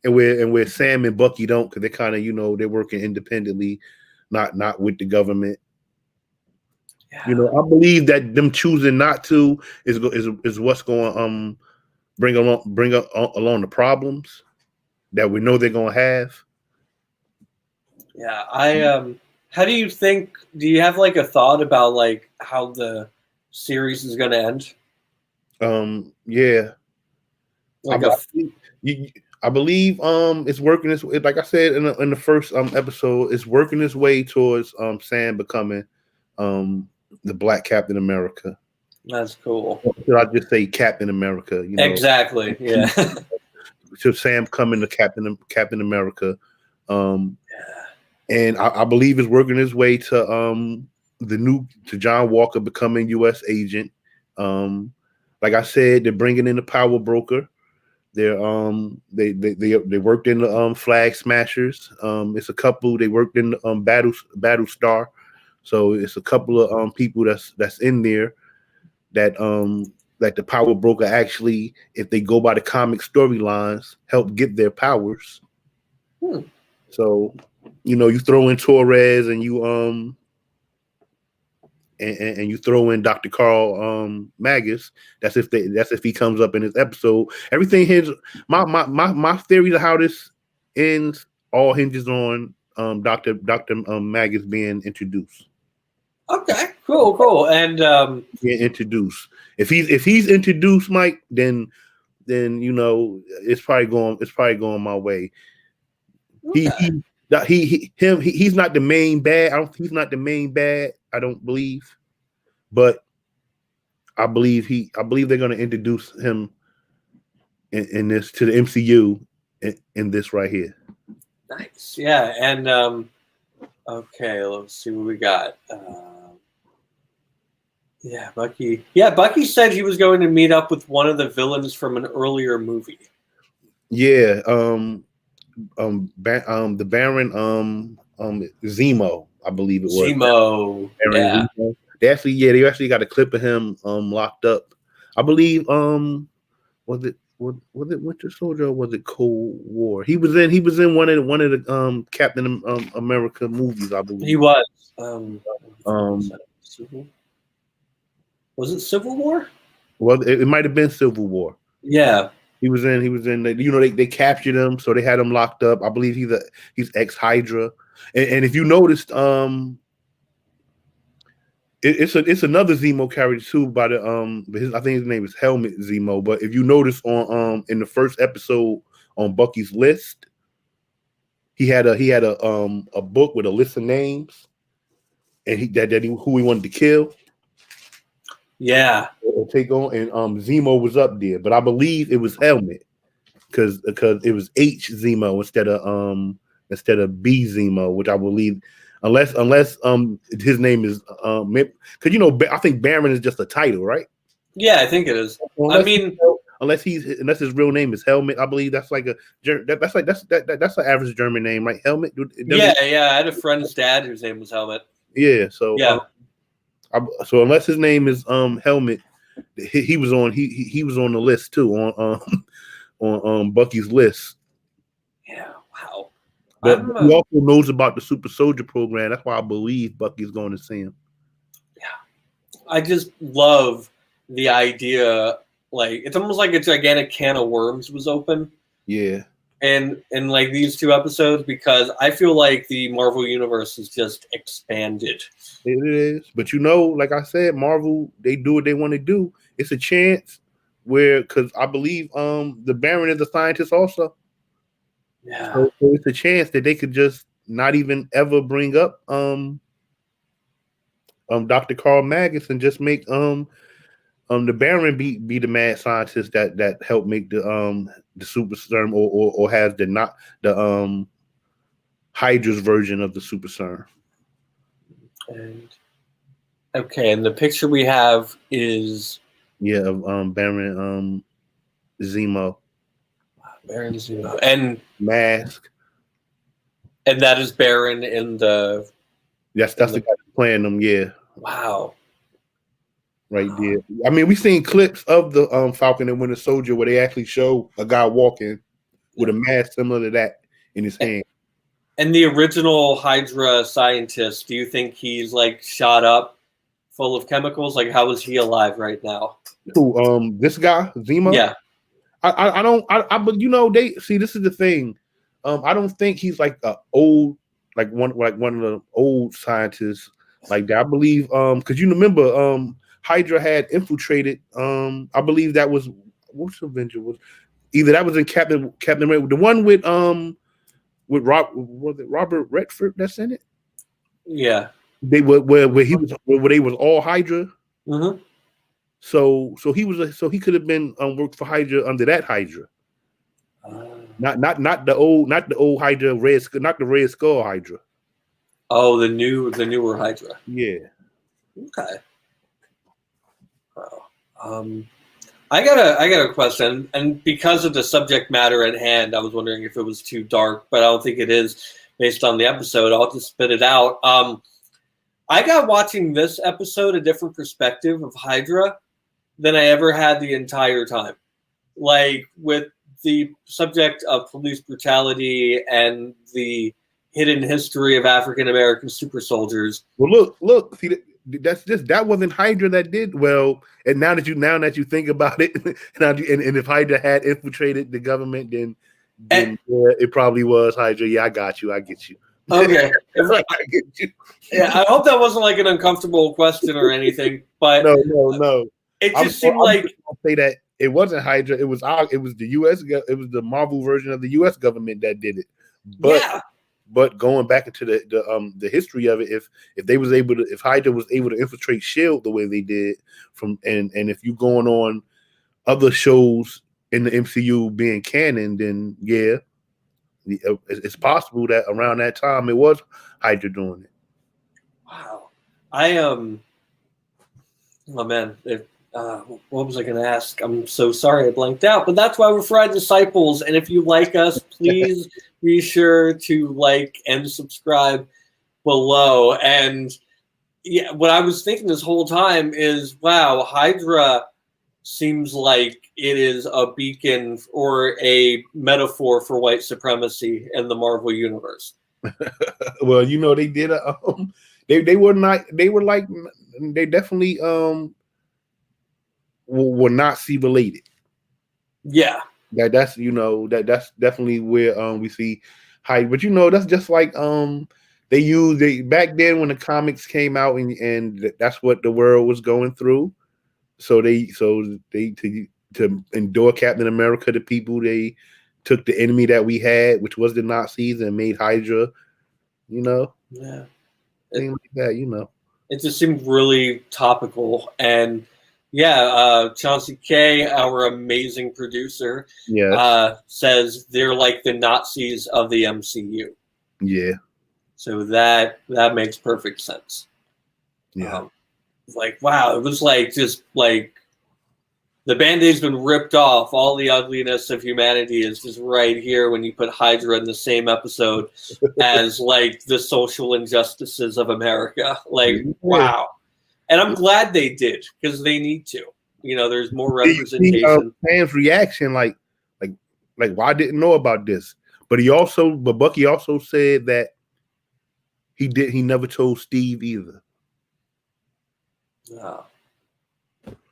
And where Sam and Bucky don't, because they're kind of, they're working independently, not with the government. Yeah. I believe that them choosing not to is what's going to bring along the problems that we know they're going to have.
Yeah, how do you think? Do you have like a thought about like how the series is going to end?
Yeah. I believe it's working its way, like I said in the first episode, it's working its way towards Sam becoming the Black Captain America.
That's cool.
Or should I just say Captain America?
Exactly. Yeah.
To Sam coming to Captain America, and I believe it's working its way to John Walker becoming U.S. agent. Like I said, they're bringing in the Power Broker. They're they worked in the Flag Smashers. It's a couple. They worked in the Battle Star. So it's a couple of people that's in there that like the power broker actually, if they go by the comic storylines, help get their powers. So, you throw in Torres and you and you throw in Dr. Carl Magus. That's if he comes up in this episode. Everything hinges. My theory of how this ends all hinges on Dr. Magus being introduced.
Okay, cool. And
being introduced. If he's introduced, Mike, then it's probably going my way.
okay.
He's not the main bad. He's not the main bad. I don't believe, but I believe they're going to introduce him in this to the MCU in this right here.
Nice, yeah. And okay, let's see what we got. Yeah, Bucky. Yeah, Bucky said he was going to meet up with one of the villains from an earlier movie.
Yeah, the Baron Zemo, I believe it was.
Zemo. Yeah.
Zemo. They actually got a clip of him locked up. I believe was it Winter Soldier or was it Cold War? He was in one of the Captain America movies, I believe.
He was. Was it Civil War?
Well, it might have been Civil War.
Yeah.
He was in. They captured him, so they had him locked up. I believe he's ex Hydra, and if you noticed, it's another Zemo character too. By the I think his name is Helmet Zemo. But if you notice on in the first episode on Bucky's list, he had a book with a list of names, and who he wanted to kill.
Yeah.
Or take on, and Zemo was up there, but I believe it was Helmet because it was H Zemo instead of B Zemo, which I believe unless his name is because I think Baron is just a title, right?
Yeah, I think it is.
Unless his real name is Helmet, I believe that's like that's an average German name, right? Helmet.
Yeah. I had a friend's dad whose name was Helmet.
Yeah. So
yeah.
So unless his name is Helmet, he was on the list too on Bucky's list.
Yeah, wow.
But he also knows about the Super Soldier program. That's why I believe Bucky's going to see him.
Yeah, I just love the idea. Like it's almost like a gigantic can of worms was open.
Yeah.
And like these two episodes, because I feel like the Marvel universe is just expanded.
It is, but like I said, Marvel, they do what they want to do. It's a chance because I believe the Baron is a scientist also.
Yeah,
so it's a chance that they could just not even ever bring up Dr. Carl Magus and just make the Baron be the mad scientist that helped make the super serum or has the Hydra's version of the super serum.
And and the picture we have is
of Baron Zemo.
Baron Zemo and
mask,
and that is Baron in the.
That's the guy playing them. Yeah.
Wow.
Right there. I mean, we've seen clips of the Falcon and Winter Soldier where they actually show a guy walking with a mask similar to that in his hand.
And the original Hydra scientist, do you think he's like shot up, full of chemicals? Like, how is he alive right now?
Who? This guy, Zemo.
Yeah.
I don't. But they see. This is the thing. I don't think he's like a old, like one of the old scientists like that. I believe. Because you remember, Hydra had infiltrated. I believe that was which Avenger was. Either that was in Captain America, the one with Robert Redford that's in it.
Yeah,
they were where they was all Hydra.
Mm-hmm.
So he could have been worked for Hydra under that Hydra. Not the old Hydra not the Red Skull Hydra.
Oh, the newer Hydra.
Yeah.
Okay. Wow. I got a question, and because of the subject matter at hand, I was wondering if it was too dark, but I don't think it is based on the episode. I'll just spit it out. I got watching this episode a different perspective of Hydra than I ever had the entire time. Like with the subject of police brutality and the hidden history of African American super soldiers.
Well, look, see, that wasn't Hydra that did well. And now that you think about it, and if Hydra had infiltrated the government, then yeah, it probably was Hydra. Yeah, I got you. I get you.
Okay.
I get you.
Yeah, I hope that wasn't like an uncomfortable question or anything, but
no.
It just seemed like
I'll say that it wasn't Hydra. It was the U.S. It was the Marvel version of the U.S. government that did it. But going back into the history of it, if Hydra was able to infiltrate Shield the way they did and if you going on other shows in the MCU being canon, then yeah, it's possible that around that time it was Hydra doing it.
Wow, oh man, what was I going to ask? I'm so sorry I blanked out, but that's why we're Fried Disciples. And if you like us, please be sure to like and subscribe below. And yeah, what I was thinking this whole time is, wow, Hydra seems like it is a beacon or a metaphor for white supremacy in the Marvel universe.
Well, they did they definitely were Nazi related.
Yeah.
That's definitely where we see Hydra. But that's just like they back then when the comics came out and that's what the world was going through. So they to endure Captain America to people, they took the enemy that we had, which was the Nazis, and made Hydra,
Yeah.
Things like that,
It just seemed really topical. And yeah, Chauncey K, our amazing producer, says they're like the Nazis of the MCU.
Yeah.
So that makes perfect sense.
Yeah.
Like, wow, it was like just like the Band-Aid's been ripped off. All the ugliness of humanity is just right here when you put Hydra in the same episode as like the social injustices of America. Like, wow. And I'm glad they did because they need to. There's more representation.
Fans' reaction, like why I didn't know about this. But Bucky also said that he never told Steve either.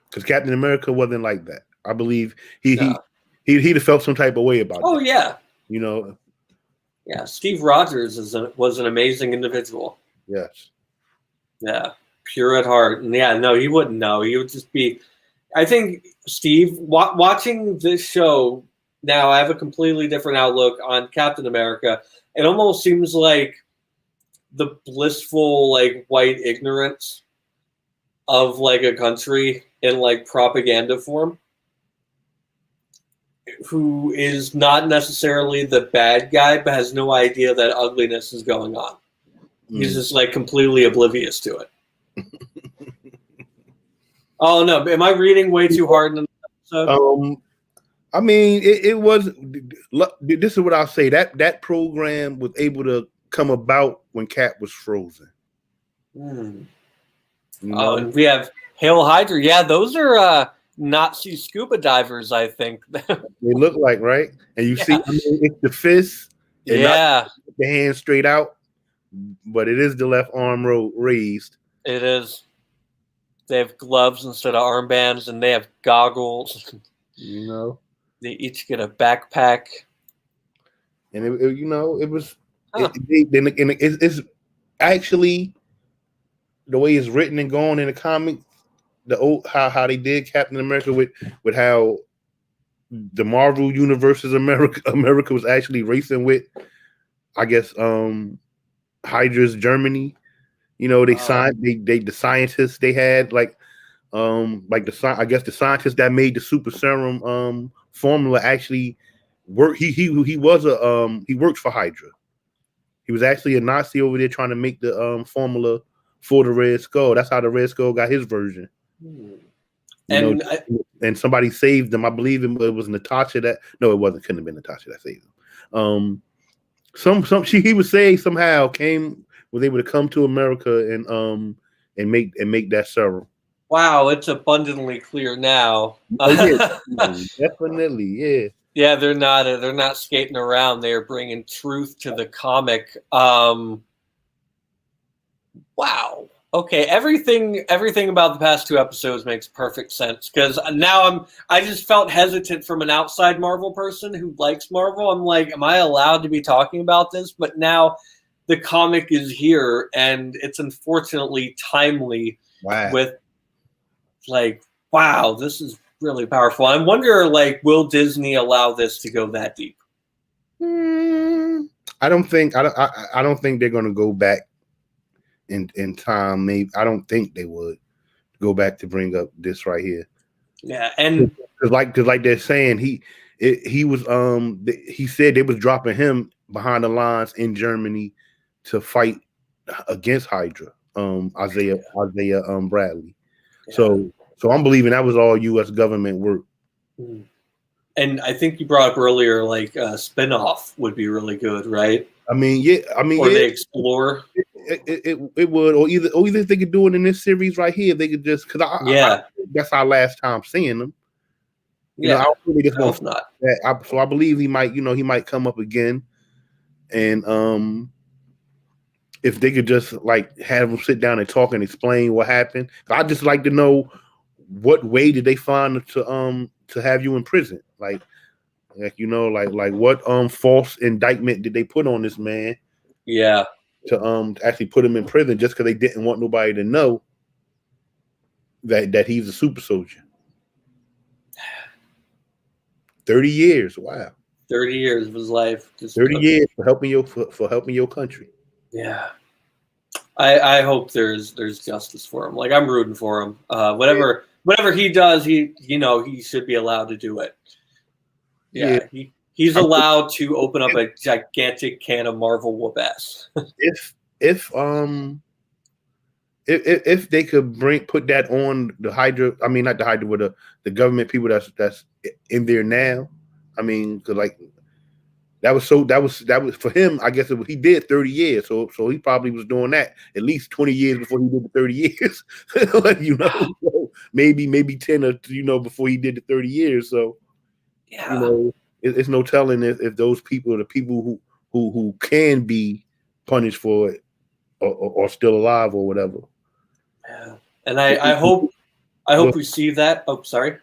Because Captain America wasn't like that. I believe he'd have felt some type of way about it.
Oh yeah.
Yeah,
Steve Rogers was an amazing individual.
Yes.
Yeah, pure at heart. And yeah, no, he wouldn't know. He would just be. I think Steve, watching this show now, I have a completely different outlook on Captain America. It almost seems like the blissful, like white ignorance of like a country in like propaganda form, who is not necessarily the bad guy, but has no idea that ugliness is going on. He's just like completely oblivious to it. Oh no, am I reading way too hard in the episode?
I mean, it was. This is what I'll say. That program was able to come about when Cap was frozen.
Oh, and we have Hail Hydra. Yeah, those are Nazi scuba divers, I think.
They look like, right? And you see, it's the fist. And not the hand straight out, but it is the left arm raised.
It is. They have gloves instead of armbands, and they have goggles. They each get a backpack.
And it was. It's actually the way it's written and going in the comic. How they did Captain America with how the Marvel Universe's America was actually racing with, I guess, Hydra's Germany. They signed the scientists they had I guess the scientist that made the super serum formula actually worked. He worked for Hydra. He was actually a Nazi over there trying to make the formula for the Red Skull. That's how the Red Skull got his version. And somebody saved them. I believe it was Natasha that. No, it wasn't. Couldn't have been Natasha that saved them. He was saved somehow. Was able to come to America and make that serum.
Wow, it's abundantly clear now.
Oh yeah, definitely, yeah.
Yeah, they're not skating around. They're bringing truth to the comic. Wow. Okay, everything about the past two episodes makes perfect sense because now I just felt hesitant from an outside Marvel person who likes Marvel. I'm like, am I allowed to be talking about this? But now the comic is here and it's unfortunately timely
Wow.
with like, wow, this is really powerful. I wonder, like, will Disney allow this to go that deep?
I don't think I don't think they're gonna go back in time. Maybe I don't think they would go back to bring up this right here.
Yeah, and
cause like they're saying he was he said they was dropping him behind the lines in Germany to fight against Hydra. Isaiah Bradley.
yeah.
So I'm believing that was all U.S. government work.
And I think you brought up earlier, like spinoff would be really good, right?
I mean, yeah.
Or they explore.
It would, or either if they could do it in this series right here, they could just because I that's our last time seeing them. You know, I don't really just want
not.
That. So I believe he might come up again, and if they could just like have him sit down and talk and explain what happened, I'd just like to know what way did they find to have you in prison, like what false indictment did they put on this man?
Yeah.
To actually put him in prison just because they didn't want nobody to know that he's a super soldier. 30 years, wow.
30 years of his life.
30 years for helping your country.
Yeah. I hope there's justice for him. Like I'm rooting for him. Whatever he does, he should be allowed to do it. Yeah. He's allowed to open up a gigantic can of Marvel whoop ass.
If they could put that on the Hydra, I mean not the Hydra, but the government people that's in there now. I mean, because like that was for him. I guess he did 30 years, so he probably was doing that at least 20 years before he did the 30 years. So maybe 10 or before he did the 30 years. So it's no telling if those people, the people who can be punished for it, or still alive or whatever.
Yeah, and I hope we see that. Oh, sorry.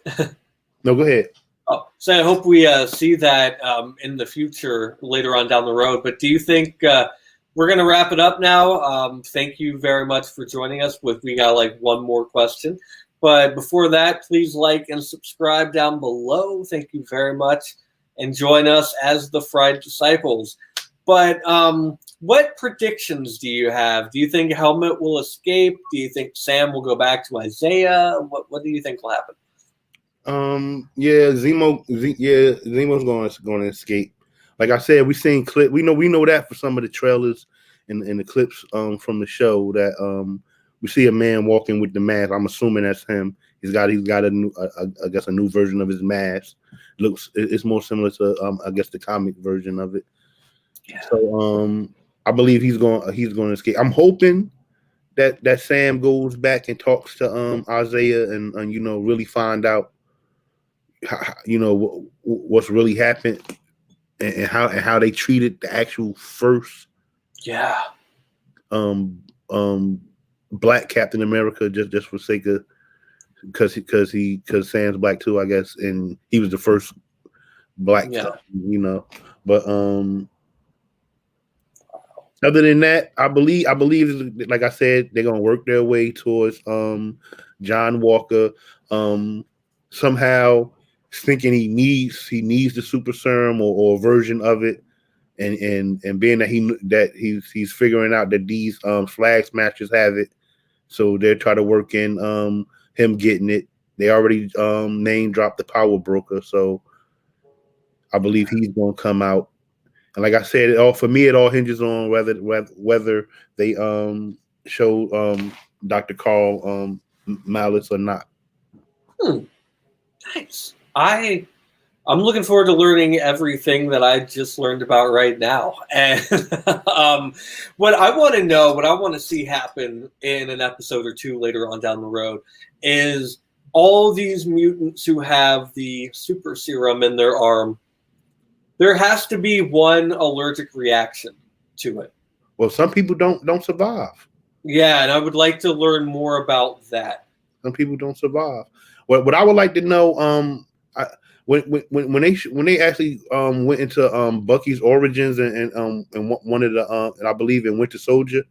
No, go ahead.
Oh, so I hope we see that in the future later on down the road. But do you think we're going to wrap it up now? Thank you very much for joining us. We got like one more question. But before that, please like and subscribe down below. Thank you very much. And join us as the Fried Disciples. But what predictions do you have? Do you think Helmet will escape? Do you think Sam will go back to Isaiah? What do you think will happen?
Zemo's going to escape. Like I said, we seen clip. We know that for some of the trailers and the clips from the show that we see a man walking with the mask. I'm assuming that's him. He's got a new I guess a new version of his mask. It's more similar to I guess the comic version of it.
Yeah.
So I believe he's going to escape. I'm hoping that Sam goes back and talks to Isaiah and really find out what's really happened and how they treated the actual first black Captain America just for sake of because Sam's black too, I guess, and he was the first black but other than that, I believe like I said, they're gonna work their way towards John Walker somehow thinking he needs the super serum or a version of it, and being that he's figuring out that these flag smashers have it, so they're trying to work in him getting it. They already name dropped the power broker, so I believe he's gonna come out. And like I said, it all hinges on whether they show Dr. Carl Malice or not.
Nice. I I'm looking forward to learning everything that I just learned about right now. And what I want to know, what I want to see happen in an episode or two later on down the road is all these mutants who have the super serum in their arm. There has to be one allergic reaction to it.
Well, some people don't survive.
Yeah, and I would like to learn more about that.
Some people don't survive. What I would like to know, when they actually went into Bucky's origins and one of the and I believe in Winter Soldier,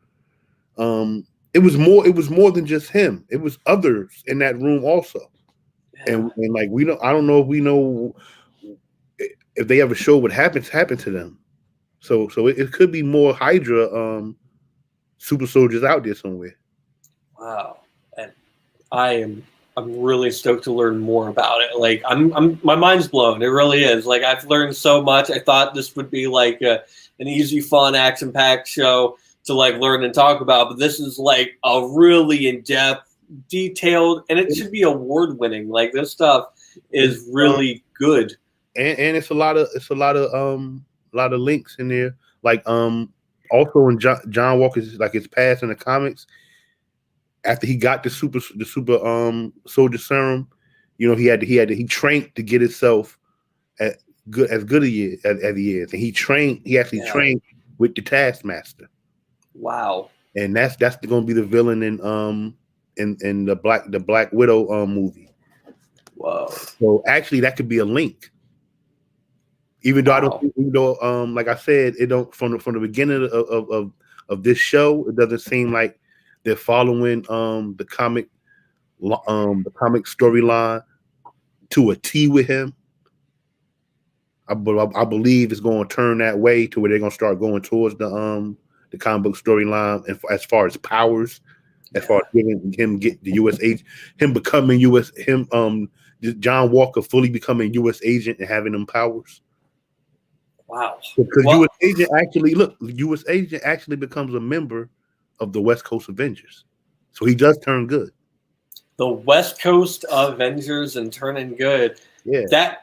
it was more than just him. It was others in that room also, and like I don't know if we know if they ever show what happened to them. So it could be more Hydra super soldiers out there somewhere.
Wow, and I'm really stoked to learn more about it. Like my mind's blown. It really is. Like I've learned so much. I thought this would be like an easy, fun, action-packed show to like learn and talk about, but this is like a really in-depth, detailed, and it should be award-winning. Like this stuff is really good.
And it's a lot of links in there. Like also in John Walker's like his past in the comics. After he got the super soldier serum, he trained to get himself as good as he is, and he actually trained with the Taskmaster.
Wow.
And that's going to be the villain in the Black Widow movie.
Whoa.
So actually that could be a link. Even though like I said, it don't from the beginning of this show, it doesn't seem like they're following the comic storyline to a T with him. I believe it's going to turn that way to where they're going to start going towards the comic book storyline, and as far as powers, as far as giving him get the U.S. agent, John Walker fully becoming U.S. agent and having them powers.
Wow.
Because U.S. agent actually becomes a member of the West Coast Avengers. So he does turn good.
The West Coast Avengers and turning good.
Yeah.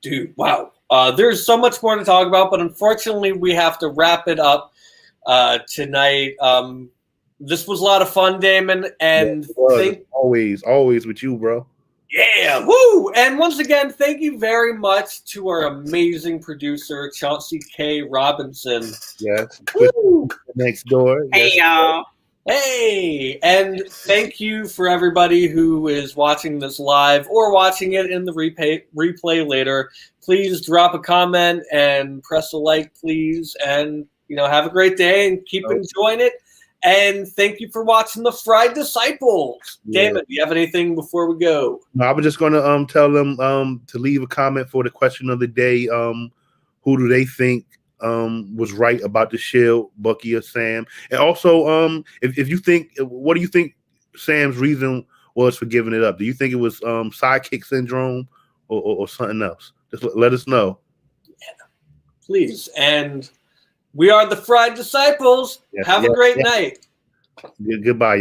Dude, wow. There's so much more to talk about, but unfortunately we have to wrap it up tonight. This was a lot of fun, Damon, and
always with you, bro.
Yeah, woo! And once again, thank you very much to our amazing producer, Chauncey K. Robinson.
Yes. Next door.
Hey, y'all.
Hey! And thank you for everybody who is watching this live or watching it in the replay later. Please drop a comment and press a like, please. And, have a great day and keep enjoying it. And thank you for watching the Fried Disciples. Damon, do you have anything before we go?
No, I was just going to tell them to leave a comment for the question of the day. Who do they think was right about the Shield, Bucky or Sam? And also, if you think, what do you think Sam's reason was for giving it up? Do you think it was sidekick syndrome or something else? Just let us know.
Yeah, please. And we are the Fried Disciples. Have a great night.
Goodbye.